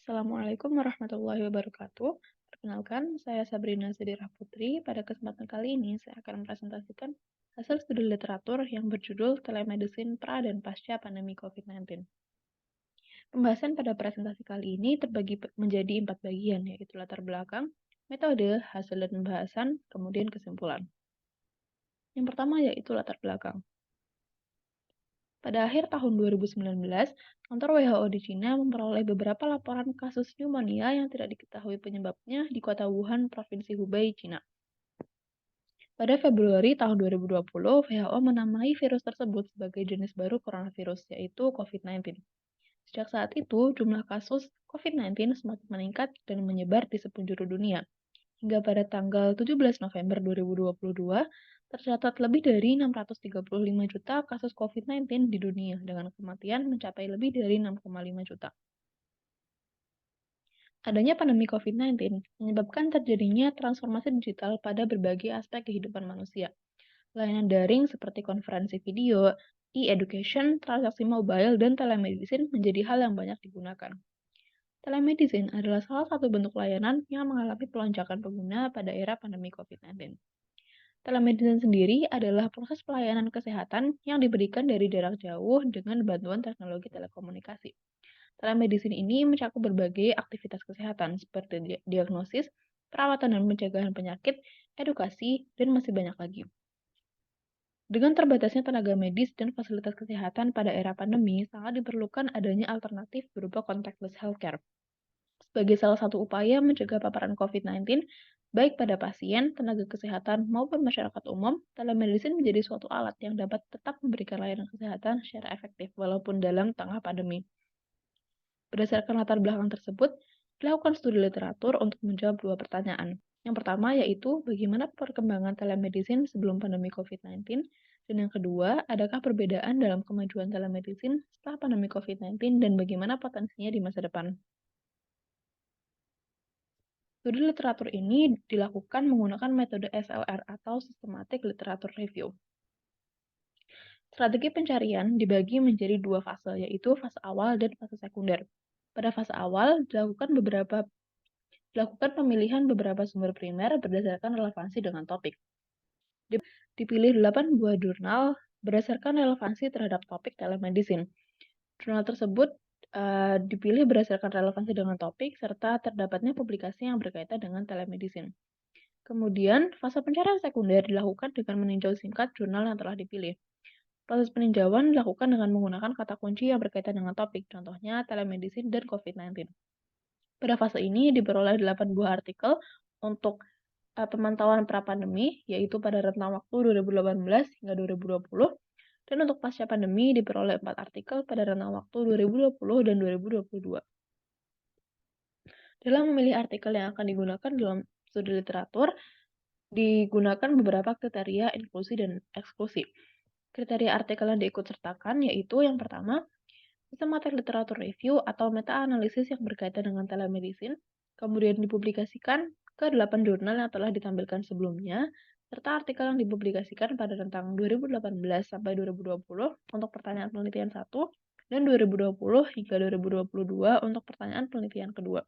Assalamualaikum warahmatullahi wabarakatuh. Perkenalkan, saya Sabrina Sedirah Putri. Pada kesempatan kali ini, saya akan mempresentasikan hasil studi literatur yang berjudul Telemedicine Pra dan Pasca Pandemi COVID-19. Pembahasan pada presentasi kali ini terbagi menjadi 4 bagian, yaitu latar belakang, metode, hasil dan pembahasan, kemudian kesimpulan. Yang pertama yaitu latar belakang. Pada akhir tahun 2019, kantor WHO di Cina memperoleh beberapa laporan kasus pneumonia yang tidak diketahui penyebabnya di kota Wuhan, Provinsi Hubei, Cina. Pada Februari tahun 2020, WHO menamai virus tersebut sebagai jenis baru coronavirus, yaitu COVID-19. Sejak saat itu, jumlah kasus COVID-19 semakin meningkat dan menyebar di sepenjuru dunia. Hingga pada tanggal 17 November 2022, tercatat lebih dari 635 juta kasus COVID-19 di dunia, dengan kematian mencapai lebih dari 6,5 juta. Adanya pandemi COVID-19 menyebabkan terjadinya transformasi digital pada berbagai aspek kehidupan manusia. Layanan daring seperti konferensi video, e-education, transaksi mobile, dan telemedicine menjadi hal yang banyak digunakan. Telemedicine adalah salah satu bentuk layanan yang mengalami pelonjakan pengguna pada era pandemi COVID-19. Telemedicine sendiri adalah proses pelayanan kesehatan yang diberikan dari jarak jauh dengan bantuan teknologi telekomunikasi. Telemedicine ini mencakup berbagai aktivitas kesehatan seperti diagnosis, perawatan dan pencegahan penyakit, edukasi, dan masih banyak lagi. Dengan terbatasnya tenaga medis dan fasilitas kesehatan pada era pandemi, sangat diperlukan adanya alternatif berupa contactless healthcare sebagai salah satu upaya mencegah paparan COVID-19, baik pada pasien, tenaga kesehatan, maupun masyarakat umum. Telemedicine menjadi suatu alat yang dapat tetap memberikan layanan kesehatan secara efektif walaupun dalam tengah pandemi. Berdasarkan latar belakang tersebut, dilakukan studi literatur untuk menjawab dua pertanyaan. Yang pertama yaitu bagaimana perkembangan telemedicine sebelum pandemi COVID-19, dan yang kedua, adakah perbedaan dalam kemajuan telemedicine setelah pandemi COVID-19 dan bagaimana potensinya di masa depan. Studi literatur ini dilakukan menggunakan metode SLR atau Systematic Literature Review. Strategi pencarian dibagi menjadi dua fase, yaitu fase awal dan fase sekunder. Pada fase awal, dilakukan pemilihan beberapa sumber primer berdasarkan relevansi dengan topik. Dipilih 8 buah jurnal berdasarkan relevansi terhadap topik telemedicine. Jurnal tersebut dipilih berdasarkan relevansi dengan topik serta terdapatnya publikasi yang berkaitan dengan telemedicine. Kemudian, fase pencarian sekunder dilakukan dengan meninjau singkat jurnal yang telah dipilih. Proses peninjauan dilakukan dengan menggunakan kata kunci yang berkaitan dengan topik, contohnya telemedicine dan COVID-19. Pada fase ini diperoleh 8 buah artikel untuk pemantauan pra-pandemi, yaitu pada rentang waktu 2018 hingga 2020, dan untuk pasca pandemi diperoleh 4 artikel pada rentang waktu 2020 dan 2022. Dalam memilih artikel yang akan digunakan dalam studi literatur, digunakan beberapa kriteria inklusi dan eksklusi. Kriteria artikel yang diikutsertakan yaitu yang pertama, Systematic Literature Review atau meta-analisis yang berkaitan dengan telemedicine, kemudian dipublikasikan ke 8 jurnal yang telah ditampilkan sebelumnya, serta artikel yang dipublikasikan pada rentang 2018 sampai 2020 untuk pertanyaan penelitian 1 dan 2020 hingga 2022 untuk pertanyaan penelitian kedua.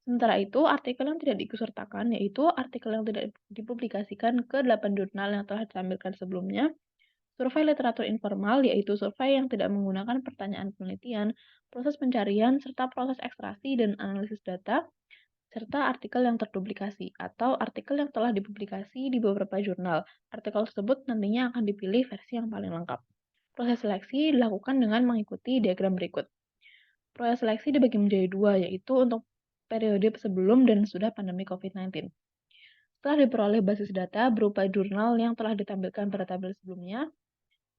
Sementara itu, artikel yang tidak diikutsertakan yaitu artikel yang tidak dipublikasikan ke 8 jurnal yang telah ditampilkan sebelumnya, survei literatur informal yaitu survei yang tidak menggunakan pertanyaan penelitian, proses pencarian, serta proses ekstraksi dan analisis data, serta artikel yang terpublikasi atau artikel yang telah dipublikasi di beberapa jurnal. Artikel tersebut nantinya akan dipilih versi yang paling lengkap. Proses seleksi dilakukan dengan mengikuti diagram berikut. Proses seleksi dibagi menjadi dua, yaitu untuk periode sebelum dan sudah pandemi COVID-19. Setelah diperoleh basis data berupa jurnal yang telah ditampilkan pada tabel sebelumnya,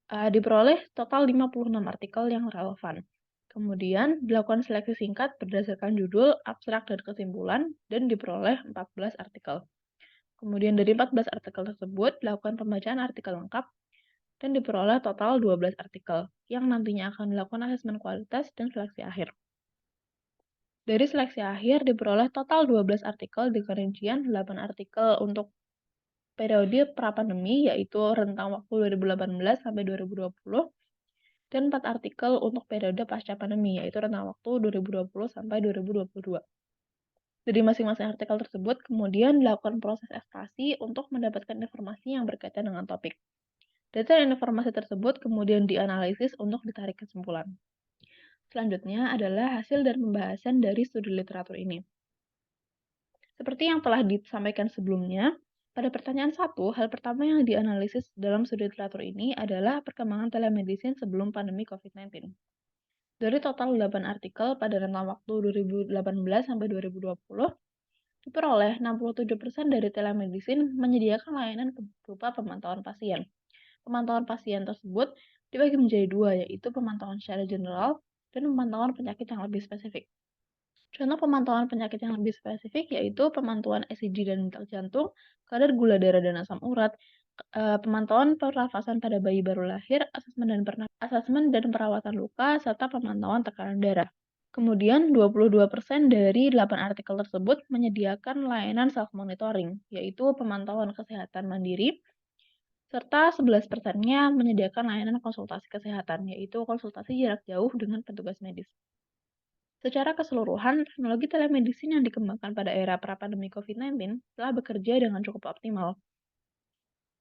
diperoleh total 56 artikel yang relevan. Kemudian dilakukan seleksi singkat berdasarkan judul, abstrak, dan kesimpulan, dan diperoleh 14 artikel. Kemudian dari 14 artikel tersebut, dilakukan pembacaan artikel lengkap, dan diperoleh total 12 artikel, yang nantinya akan dilakukan asesmen kualitas dan seleksi akhir. Dari seleksi akhir diperoleh total 12 artikel dengan rincian 8 artikel untuk periode pra-pandemi, yaitu rentang waktu 2018 sampai 2020, dan 4 artikel untuk periode pasca pandemi, yaitu rentang waktu 2020 sampai 2022. Dari masing-masing artikel tersebut, kemudian dilakukan proses ekstraksi untuk mendapatkan informasi yang berkaitan dengan topik. Data dan informasi tersebut kemudian dianalisis untuk ditarik kesimpulan. Selanjutnya adalah hasil dan pembahasan dari studi literatur ini. Seperti yang telah disampaikan sebelumnya, pada pertanyaan 1, hal pertama yang dianalisis dalam studi literatur ini adalah perkembangan telemedicine sebelum pandemi COVID-19. Dari total 8 artikel pada rentang waktu 2018 sampai 2020, diperoleh 67% dari telemedicine menyediakan layanan berupa pemantauan pasien. Pemantauan pasien tersebut dibagi menjadi dua, yaitu pemantauan secara general dan pemantauan penyakit yang lebih spesifik. Contoh pemantauan penyakit yang lebih spesifik yaitu pemantauan ECG dan detak jantung, kadar gula darah dan asam urat, pemantauan pernafasan pada bayi baru lahir, asesmen dan perawatan luka, serta pemantauan tekanan darah. Kemudian 22% dari 8 artikel tersebut menyediakan layanan self-monitoring, yaitu pemantauan kesehatan mandiri, serta 11%-nya menyediakan layanan konsultasi kesehatan, yaitu konsultasi jarak jauh dengan petugas medis. Secara keseluruhan, teknologi telemedicine yang dikembangkan pada era pra-pandemi COVID-19 telah bekerja dengan cukup optimal.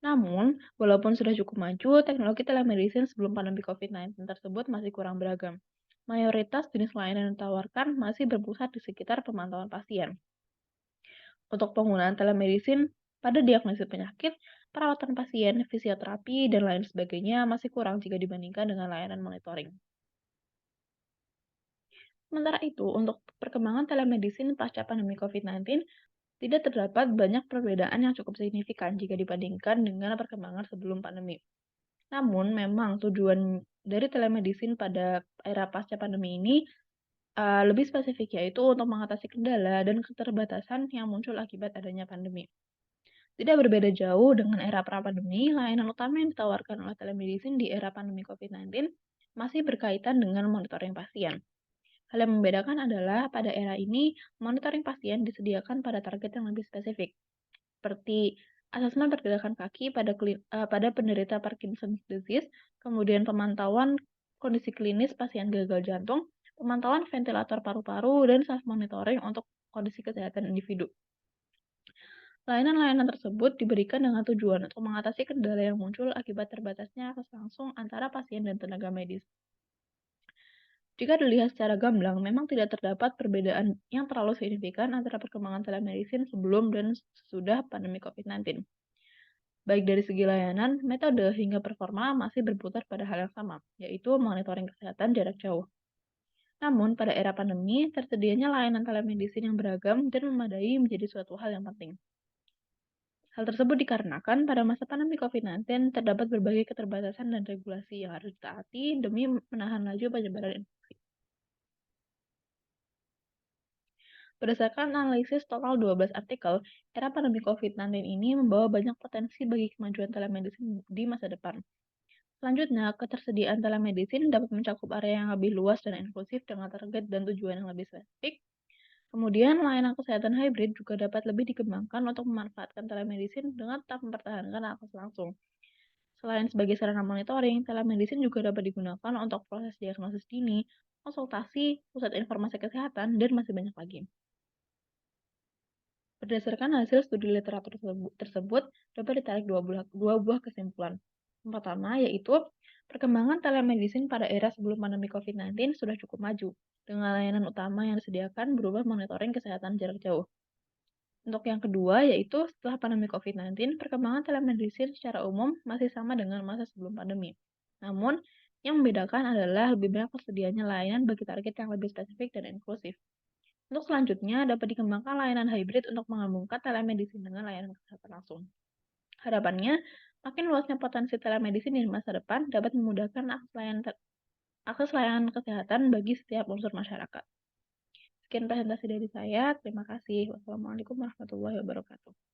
Namun, walaupun sudah cukup maju, teknologi telemedicine sebelum pandemi COVID-19 tersebut masih kurang beragam. Mayoritas jenis layanan yang ditawarkan masih berpusat di sekitar pemantauan pasien. Untuk penggunaan telemedicine pada diagnosis penyakit, perawatan pasien, fisioterapi, dan lain sebagainya masih kurang jika dibandingkan dengan layanan monitoring. Sementara itu, untuk perkembangan telemedicine pasca pandemi COVID-19, tidak terdapat banyak perbedaan yang cukup signifikan jika dibandingkan dengan perkembangan sebelum pandemi. Namun, memang tujuan dari telemedicine pada era pasca pandemi ini lebih spesifik, yaitu untuk mengatasi kendala dan keterbatasan yang muncul akibat adanya pandemi. Tidak berbeda jauh dengan era pra-pandemi, layanan utama yang ditawarkan oleh telemedicine di era pandemi COVID-19 masih berkaitan dengan monitoring pasien. Hal yang membedakan adalah pada era ini, monitoring pasien disediakan pada target yang lebih spesifik, seperti asesmen pergerakan kaki pada penderita Parkinson's disease, kemudian pemantauan kondisi klinis pasien gagal jantung, pemantauan ventilator paru-paru, dan self-monitoring untuk kondisi kesehatan individu. Layanan-layanan tersebut diberikan dengan tujuan untuk mengatasi kendala yang muncul akibat terbatasnya akses langsung antara pasien dan tenaga medis. Jika dilihat secara gamblang, memang tidak terdapat perbedaan yang terlalu signifikan antara perkembangan telemedicine sebelum dan sesudah pandemi COVID-19. Baik dari segi layanan, metode hingga performa masih berputar pada hal yang sama, yaitu monitoring kesehatan jarak jauh. Namun, pada era pandemi, tersedianya layanan telemedicine yang beragam dan memadai menjadi suatu hal yang penting. Hal tersebut dikarenakan pada masa pandemi COVID-19 terdapat berbagai keterbatasan dan regulasi yang harus ditaati demi menahan laju penyebaran infeksi. Berdasarkan analisis total 12 artikel, era pandemi COVID-19 ini membawa banyak potensi bagi kemajuan telemedicine di masa depan. Selanjutnya, ketersediaan telemedicine dapat mencakup area yang lebih luas dan inklusif dengan target dan tujuan yang lebih spesifik. Kemudian, layanan kesehatan hybrid juga dapat lebih dikembangkan untuk memanfaatkan telemedicine dengan tetap mempertahankan akses langsung. Selain sebagai sarana monitoring, telemedicine juga dapat digunakan untuk proses diagnosis dini, konsultasi, pusat informasi kesehatan, dan masih banyak lagi. Berdasarkan hasil studi literatur tersebut, dapat ditarik dua buah kesimpulan. Yang pertama yaitu, perkembangan telemedicine pada era sebelum pandemi COVID-19 sudah cukup maju, dengan layanan utama yang disediakan berupa monitoring kesehatan jarak jauh. Untuk yang kedua, yaitu setelah pandemi COVID-19, perkembangan telemedicine secara umum masih sama dengan masa sebelum pandemi. Namun, yang membedakan adalah lebih banyak tersedianya layanan bagi target yang lebih spesifik dan inklusif. Untuk selanjutnya, dapat dikembangkan layanan hybrid untuk menggabungkan telemedicine dengan layanan kesehatan langsung. Harapannya, makin luasnya potensi telemedicine di masa depan dapat memudahkan akses layanan kesehatan bagi setiap unsur masyarakat. Sekian presentasi dari saya. Terima kasih. Wassalamualaikum warahmatullahi wabarakatuh.